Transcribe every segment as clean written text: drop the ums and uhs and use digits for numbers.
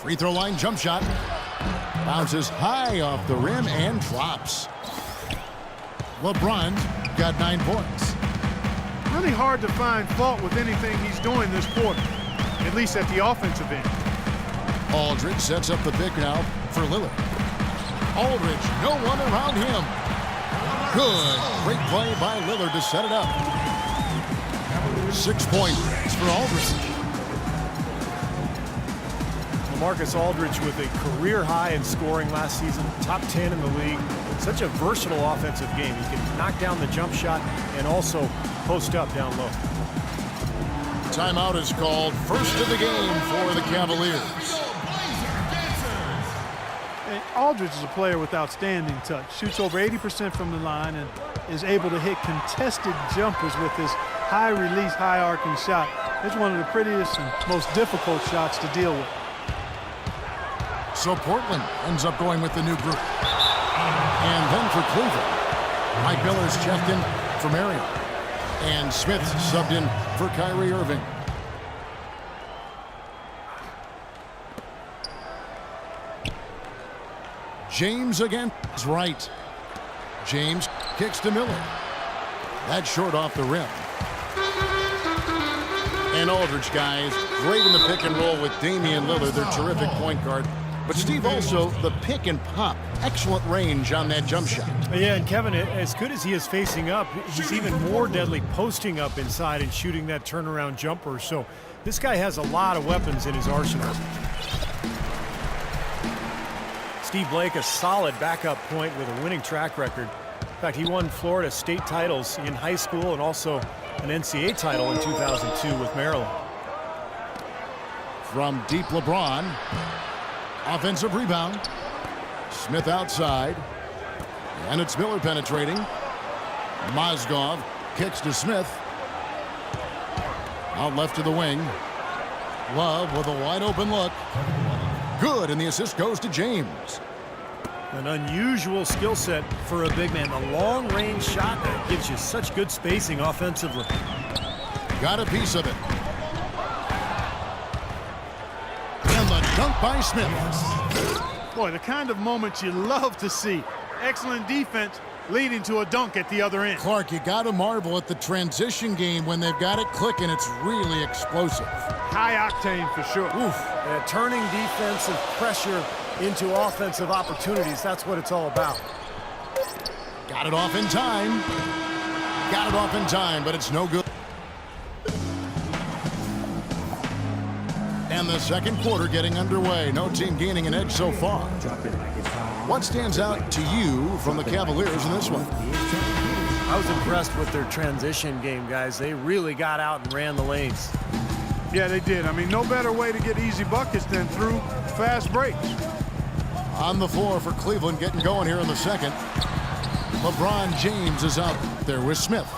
Free throw line jump shot. Bounces high off the rim and drops. LeBron got 9 points. Really hard to find fault with anything he's doing this quarter, at least at the offensive end. Aldridge sets up the pick now for Lillard. Aldridge, no one around him. Good. Great play by Lillard to set it up. 6 points for Aldridge. Marcus Aldridge with a career high in scoring last season, top 10 in the league. Such a versatile offensive game. He can knock down the jump shot and also post up down low. Timeout is called. First of the game for the Cavaliers. And Aldridge is a player with outstanding touch. Shoots over 80% from the line and is able to hit contested jumpers with his high release, high arcing shot. It's one of the prettiest and most difficult shots to deal with. So Portland ends up going with the new group. And then for Cleveland, Mike Miller's checked in for Marion. And Smith subbed in for Kyrie Irving. James again is right. James kicks to Miller. That's short off the rim. And Aldridge, guys, great in the pick and roll with Damian Lillard, their terrific point guard. But Steve, also the pick and pop, excellent range on that jump shot. Yeah, and Kevin, as good as he is facing up, he's even more deadly posting up inside and shooting that turnaround jumper. So this guy has a lot of weapons in his arsenal. Steve Blake, a solid backup point with a winning track record. In fact, he won Florida state titles in high school and also an NCAA title in 2002 with Maryland. From deep, LeBron. Offensive rebound. Smith outside. And it's Miller penetrating. Mozgov kicks to Smith. Out left to the wing. Love with a wide open look. Good, and the assist goes to James. An unusual skill set for a big man. The long-range shot that gives you such good spacing offensively. Got a piece of it. And the dunk by Smith. Boy, the kind of moments you love to see. Excellent defense leading to a dunk at the other end. Clark, you got to marvel at the transition game when they've got it clicking. It's really explosive. High octane for sure. Oof. Turning defensive pressure into offensive opportunities. That's what it's all about. Got it off in time. Got it off in time, but it's no good. And the second quarter getting underway. No team gaining an edge so far. What stands out to you from the Cavaliers in this one? I was impressed with their transition game, guys. They really got out and ran the lanes. Yeah, they did. I mean, no better way to get easy buckets than through fast breaks. On the floor for Cleveland, getting going here in the second. LeBron James is out there with Smith.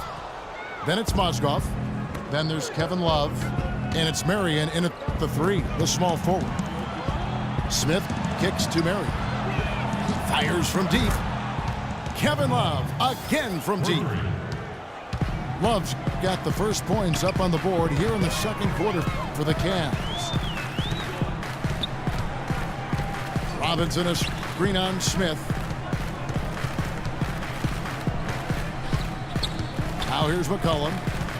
Then it's Mozgov. Then there's Kevin Love. And it's Marion in at the three, the small forward. Smith kicks to Marion. Fires from deep. Kevin Love again from deep. Love's got the first points up on the board here in the second quarter for the Cavs. Robinson is screen on Smith. Now here's McCollum.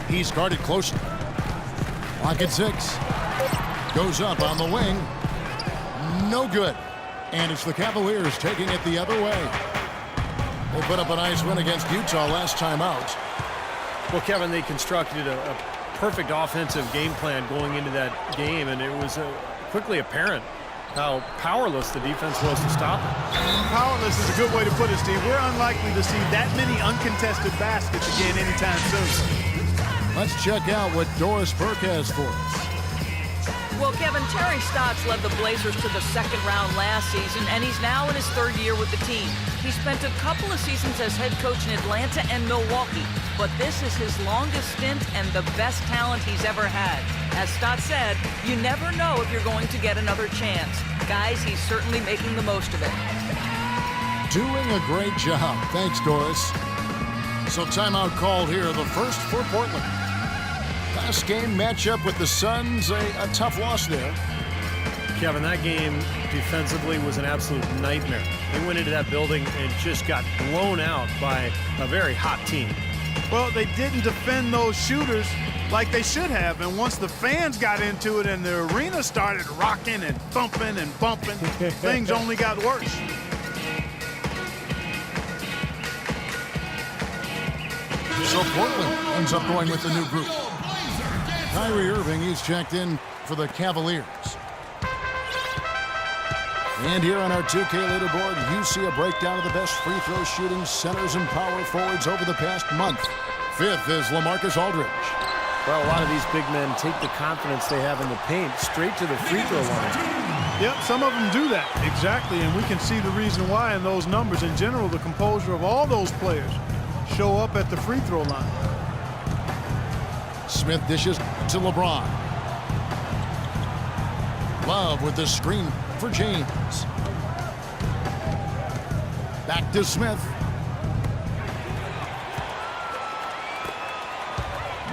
He's guarded closely. Lock at 6. Goes up on the wing. No good. And it's the Cavaliers taking it the other way. They put up a nice win against Utah last time out. Well, Kevin, they constructed a perfect offensive game plan going into that game, and it was quickly apparent how powerless the defense was to stop it. Powerless is a good way to put it, Steve. We're unlikely to see that many uncontested baskets again anytime soon. Let's check out what Doris Burke has for us. Well, Kevin, Terry Stotts led the Blazers to the second round last season, and he's now in his third year with the team. He spent a couple of seasons as head coach in Atlanta and Milwaukee, but this is his longest stint and the best talent he's ever had. As Stotts said, you never know if you're going to get another chance. Guys, he's certainly making the most of it. Doing a great job. Thanks, Doris. So timeout called here, the first for Portland. Last game matchup with the Suns, a tough loss there. Kevin, that game defensively was an absolute nightmare. They went into that building and just got blown out by a very hot team. Well, they didn't defend those shooters like they should have, and once the fans got into it and the arena started rocking and thumping and bumping, things only got worse. So Portland ends up going with the new group. Kyrie Irving, he's checked in for the Cavaliers. And here on our 2K leaderboard, you see a breakdown of the best free throw shooting centers and power forwards over the past month. 5th is LaMarcus Aldridge. Well, a lot of these big men take the confidence they have in the paint straight to the free throw line. Yep, some of them do that, exactly, and we can see the reason why in those numbers. In general, the composure of all those players show up at the free throw line. Smith dishes to LeBron. Love with the screen for James. Back to Smith.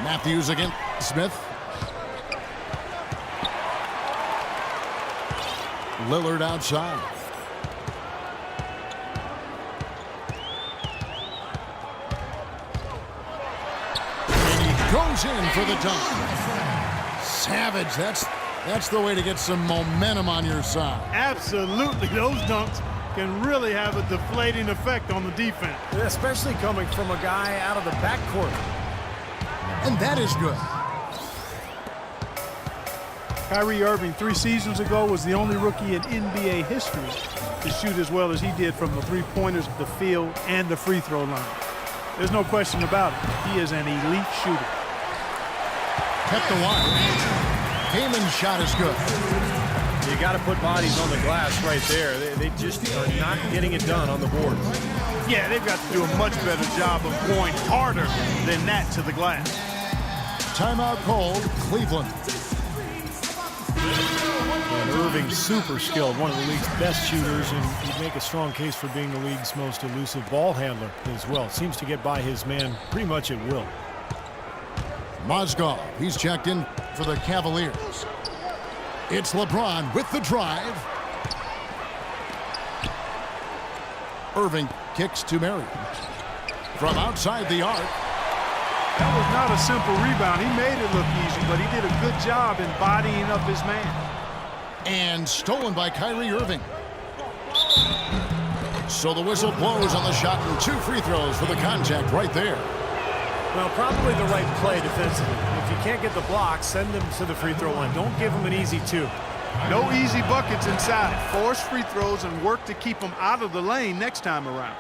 Matthews against Smith. Lillard outside. And he goes in for the dunk. Savage, that's the way to get some momentum on your side. Absolutely, those dunks can really have a deflating effect on the defense. Especially coming from a guy out of the backcourt. And that is good. Kyrie Irving 3 seasons ago was the only rookie in NBA history to shoot as well as he did from the three-pointers, the field, and the free throw line. There's no question about it. He is an elite shooter. Kept the one. Heyman's shot is good. You got to put bodies on the glass right there. They just are not getting it done on the boards. Yeah, they've got to do a much better job of going harder than that to the glass. Timeout called, Cleveland. And Irving, super skilled, one of the league's best shooters, and he'd make a strong case for being the league's most elusive ball handler as well. Seems to get by his man pretty much at will. Mozgov, he's checked in for the Cavaliers. It's LeBron with the drive. Irving kicks to Murray. From outside the arc. That was not a simple rebound. He made it look easy, but he did a good job in bodying up his man. And stolen by Kyrie Irving. So the whistle blows on the shot and 2 free throws for the contact right there. Well, probably the right play defensively. If you can't get the block, send them to the free throw line. Don't give them an easy 2. No easy buckets inside. Force free throws and work to keep them out of the lane next time around.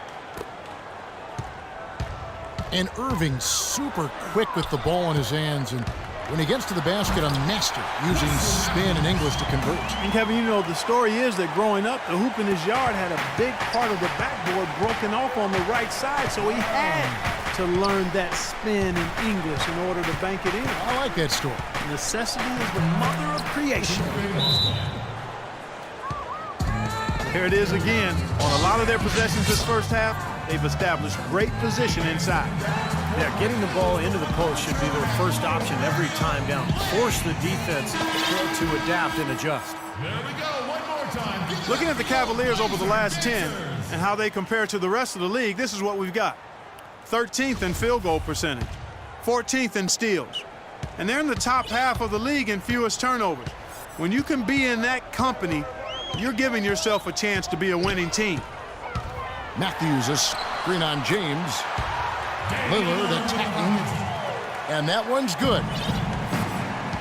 And Irving super quick with the ball in his hands, and when he gets to the basket, a master using spin and English to convert. And Kevin, you know, the story is that growing up, the hoop in his yard had a big part of the backboard broken off on the right side, so he had to learn that spin in English in order to bank it in. I like that story. Necessity is the mother of creation. Here it is again. On a lot of their possessions this first half, they've established great position inside. Yeah, getting the ball into the post should be their first option every time down. Force the defense to adapt and adjust. There we go, one more time. Looking at the Cavaliers over the last 10 and how they compare to the rest of the league, this is what we've got. 13th in field goal percentage, 14th in steals, and they're in the top half of the league in fewest turnovers. When you can be in that company, you're giving yourself a chance to be a winning team. Matthews a screen on James. Lillard attacking, and that one's good.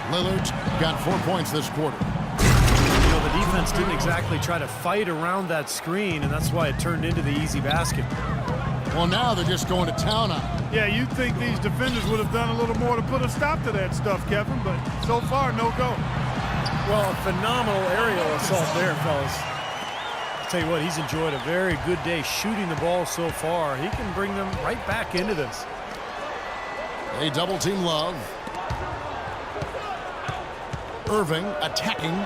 Lillard's got 4 points this quarter. You know, the defense didn't exactly try to fight around that screen, and that's why it turned into the easy basket. Well, now they're just going to town on it. Yeah, you'd think these defenders would have done a little more to put a stop to that stuff, Kevin, but so far, no go. Well, a phenomenal aerial assault there, fellas. I'll tell you what, he's enjoyed a very good day shooting the ball so far. He can bring them right back into this. They double team Love. Irving attacking.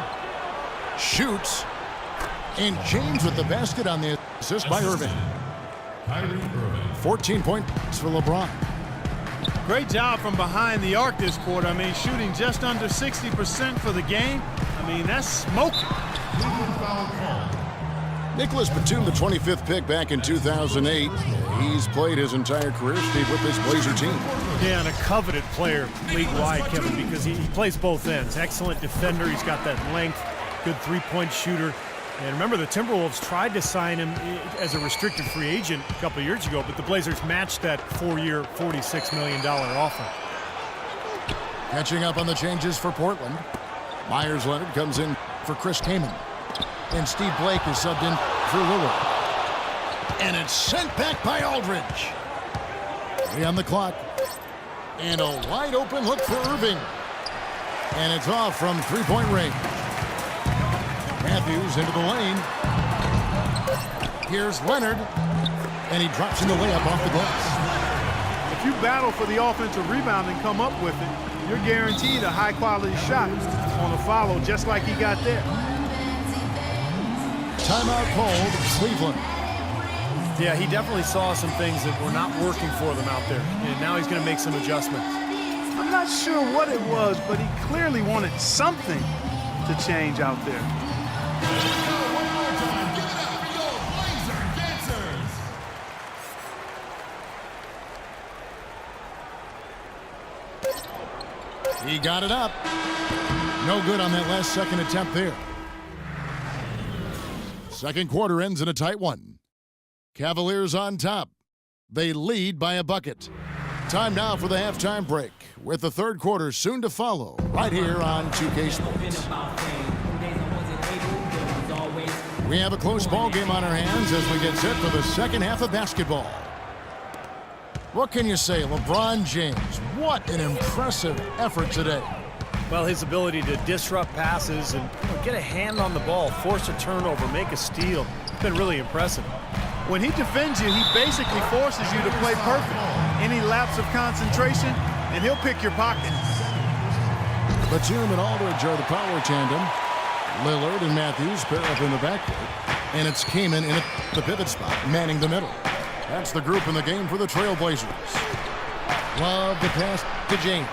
Shoots. And James with the basket on the assist by Irving. 14 points for LeBron. Great job from behind the arc this quarter. I mean, shooting just under 60% for the game. I mean, that's smoking. Nicholas Batum, the 25th pick back in 2008. He's played his entire career, Steve, with this Blazer team. Yeah, and a coveted player league-wide, Kevin, because he plays both ends. Excellent defender. He's got that length, good three-point shooter. And remember, the Timberwolves tried to sign him as a restricted free agent a couple of years ago, but the Blazers matched that 4-year, $46 million offer. Catching up on the changes for Portland. Myers Leonard comes in for Chris Kaman. And Steve Blake is subbed in for Lillard. And it's sent back by Aldridge. 3 on the clock. And a wide open look for Irving. And it's off from three-point range. Matthews into the lane. Here's Leonard. And he drops in the layup off the glass. If you battle for the offensive rebound and come up with it, you're guaranteed a high-quality shot on a follow just like he got there. Timeout called, Cleveland. Yeah, he definitely saw some things that were not working for them out there, and now he's going to make some adjustments. I'm not sure what it was, but he clearly wanted something to change out there. One more time. Give it up for your Blazer dancers. He got it up. No good on that last second attempt there. Second quarter ends in a tight one. Cavaliers on top. They lead by a bucket. Time now for the halftime break, with the third quarter soon to follow, right here on 2K Sports. We have a close ball game on our hands as we get set for the second half of basketball. What can you say, LeBron James? What an impressive effort today. Well, his ability to disrupt passes and get a hand on the ball, force a turnover, make a steal, it's been really impressive. When he defends you, he basically forces you to play perfect. Any lapse of concentration, and he'll pick your pocket. Batum and Aldridge are the power tandem. Lillard and Matthews pair up in the backcourt. And it's Kaman in the pivot spot, manning the middle. That's the group in the game for the Trailblazers. Love the pass to James.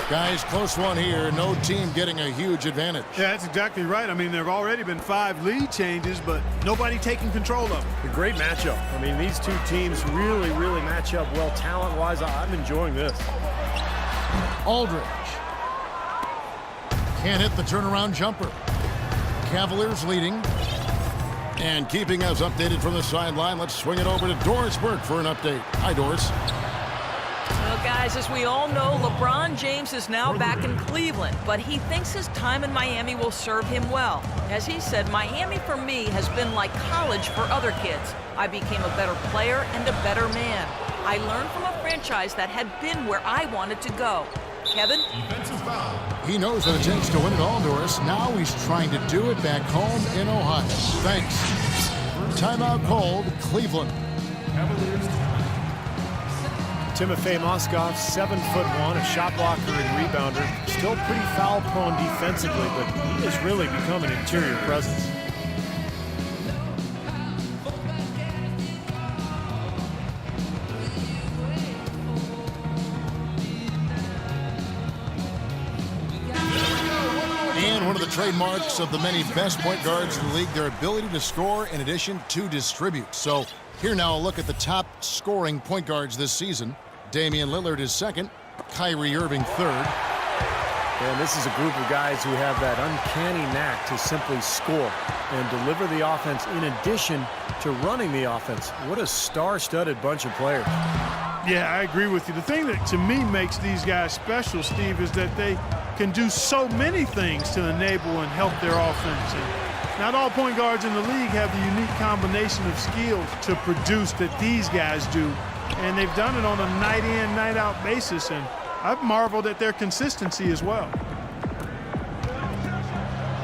Guys, close one here. No team getting a huge advantage. Yeah, that's exactly right. I mean, there have already been 5 lead changes, but nobody taking control of it. A great matchup. I mean, these two teams really match up well talent-wise. I'm enjoying this. Aldridge. Can't hit the turnaround jumper. Cavaliers leading. And keeping us updated from the sideline, let's swing it over to Doris Burke for an update. Hi, Doris. Well, guys, as we all know, LeBron James is now back in Cleveland, but he thinks his time in Miami will serve him well. As he said, Miami for me has been like college for other kids. I became a better player and a better man. I learned from a franchise that had been where I wanted to go. Kevin? Defensive foul. He knows what it takes to win it all, Doris. Now he's trying to do it back home in Ohio. Thanks. Timeout called, Cleveland. Cavaliers. Timofey Mozgov, 7'1", a shot blocker and rebounder. Still pretty foul-prone defensively, but he has really become an interior presence. And one of the trademarks of the many best point guards in the league, their ability to score in addition to distribute. So here now a look at the top scoring point guards this season. Damian Lillard is second, Kyrie Irving third. And this is a group of guys who have that uncanny knack to simply score and deliver the offense in addition to running the offense. What a star-studded bunch of players. Yeah, I agree with you. The thing that to me makes these guys special, Steve, is that they can do so many things to enable and help their offense. And not all point guards in the league have the unique combination of skills to produce that these guys do. And they've done it on a night-in, night-out basis, and I've marveled at their consistency as well.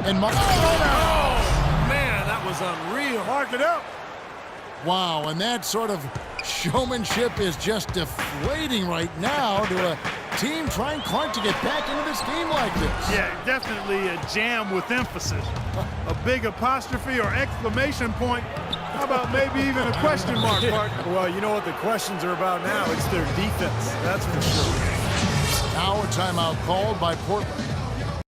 And Man, that was unreal. Mark it up. wow, and that sort of showmanship is just deflating right now to a team trying hard to get back into this game like this. Yeah, definitely a jam with emphasis. A big apostrophe or exclamation point How about maybe even a question mark, partner? Well, you know what the questions are about now. It's their defense. That's for sure. Now a timeout called by Portland.